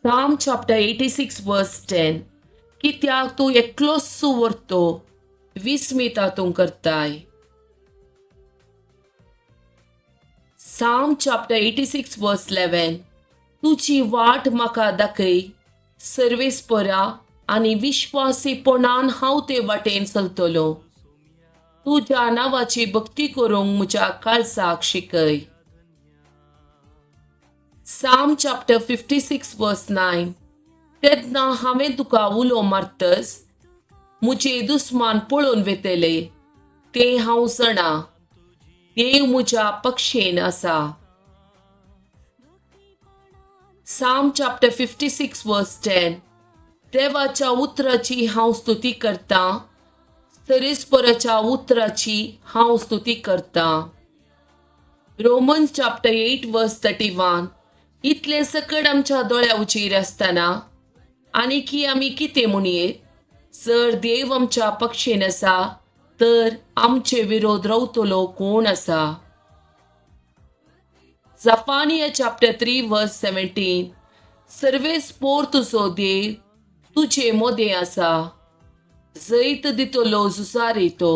Psalm chapter 86 verse 10. कित्याक तूं एकलोच सुवरतो विस्मिता तूं करताय. Psalm chapter 86 verse 11. तुझी वाट म्हाका दाखय, सर्वेस्परा आनी विश्वासीपणान हांव ते वाटेन चलतलो. तुज्या नांवाची भक्ती करूंक म्हज्या काळजाक शिकय. Psalm chapter 56 verse 9. तेन्ना हांवें तुका उलो मारतस, म्हजे दुस्मान पळोवन वेतले, तें हांव जाणा. देव म्हज्या पक्षेन आसा. Psalm chapter 56 verse 10. देवाच्या उतराची हांव स्तुती करता, सर्वेस्पराच्या उतराची हांव स्तुती करता. Romans chapter 8 verse 31. इतले सकट आमच्या दोळ्या उचेर आसतना आनी आमी कितें म्हणये? जर देव आमच्या पक्षेन आसा तर आमचे विरोध रावतलो कोण आसा? Zephaniah chapter 3 verse 17. सर्वेस्पोर तुजो देव तुजे मोदें आसा, जैत दितलो जुजारी तो.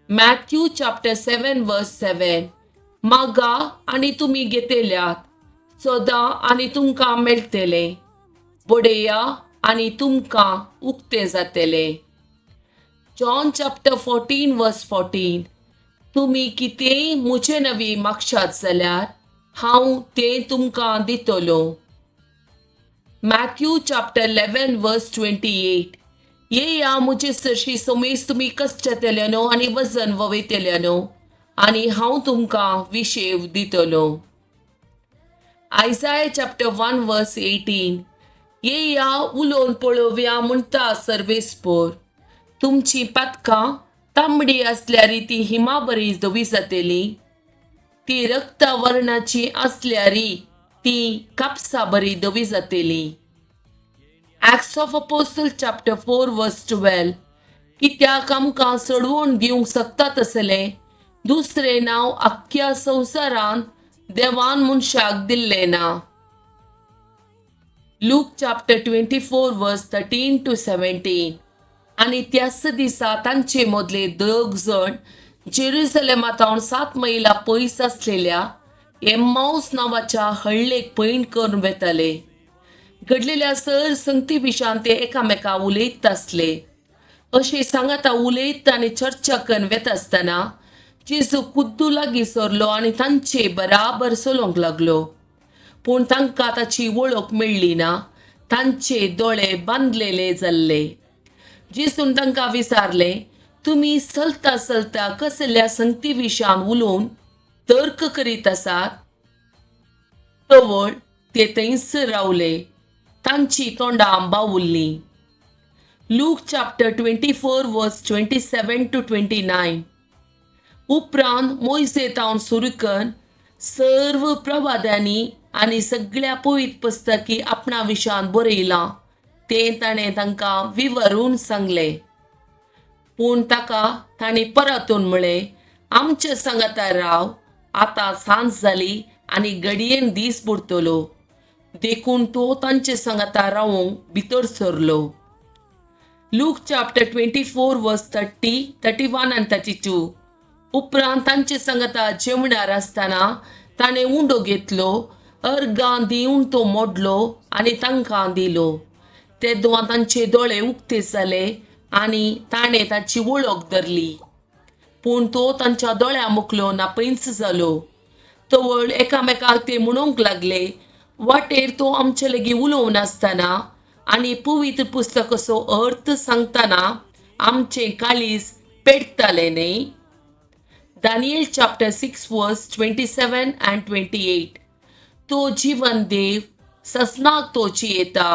Matthew chapter 7 verse 7. मागा आनी तुमी घेतल्यात, सोदा आनी तुमकां मेळटले, बडया आनी तुमकां उक्ते जातले. John chapter 14 verse 14. तुमी कितेंय म्हजे नवी मागशात जाल्यार हांव तें तुमकां दितलो. Matthew chapter 11 verse 28. येया म्हजे सरशी समेज तुमी कश्टतल्यानो आनी वजन ववयतल्यानो आनी हांव तुमकां विशेव दितलो. Isaiah chapter 1 verse 18. येया उलोवन पळोवया म्हणटा सर्वेस्पोर, तुमची पातकां तांबडी आसल्यार ती हिमा बरी धवी जातली, ती रक्त वर्णाची आसल्यार ती कापसा बरी धवी जातली. Acts of Apostles chapter 4 verse 12. कित्याक आमकां सोडवून दिवंक शकता तसले दुसरे नांव आख्ख्या संवसारान देवान मनशाक दिल्लें ना. Luke chapter 24 verse 13 to 17. आनी त्याच दिसा तांचे मदले 2 जण जेरुसलेमांतल्यान 7 मैलां पयस आसलेल्या एम्माऊस नांवाच्या हळ्ळेक पैण करून वेताले. घडलेल्या संगती विशान ते एकामेका उलयत आसले. अशें सांगाता उलयत आनी चर्चा करून वेता आसतना जेजू कुद्दू लागीं सरलो आनी तांचे बराबर चलोवंक लागलो. पूण तांकां ताची वळख मेळ्ळी ना, तांचे दोळे बांदलेले जाल्ले. जेजून तांकां विचारलें, तुमी चलता चलता कसल्या संगती विशान उलोवन तर्क करीत आसात? तवळ ते थंयसर रावले, तांची तोंडां बावुल्लीं. Luke chapter 24 verse 27 to 29. उपरांत मोइसेतावन सुरू करून सर्व प्रवाद्यांनी आनी सगळ्या पवित्र पुस्तकी आपणा विशान बरयलां तें ताणें तांकां विवरून सांगलें. पूण ताका तांणी परतून म्हळें, आमच्या सांगाता राव, आतां सांज जाली आनी घडयेन दीस बुडतलो. देखून तो तांचे सांगाता रावूंक भितर सरलो. Luke chapter 24 verse 30, 31 and 32. उपरांत तांचे सांगाता जेवणार आसतना ताणें उंडो घेतलो, अर्गां दिवन तो मोडलो आनी तांकां दिलो. तेदों तांचे दोळे उक्ते जाले आनी ताणें ताची वळख धरली. पूण तो तांच्या दोळ्या मुखलो नापैंच जालो. तवळ एकामेकाक ते म्हणूंक लागले, वाटेर तो आमचे लागीं उलोवन आसतना आनी पवित्र पुस्तकाचो अर्थ सांगतना आमचे काळीज पेटतालें न्ही. Daniel chapter 6 verse 27 and 28. तो जीवन देव ससनाक तोची येता,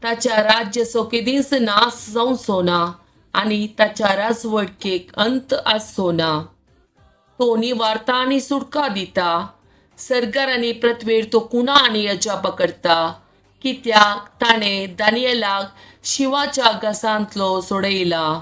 ताच्या राज्याचो केदींच नास जावचो ना आनी ताच्या राजवटकेक अंत आसचो ना. तो निवारता आनी सुटका दिता, सर्गार आनी पृथ्वीर तो कुणा आनी अजापा करता. कित्याक ताणें दानियेलाक शिवाच्या घासांतलो सोडयला.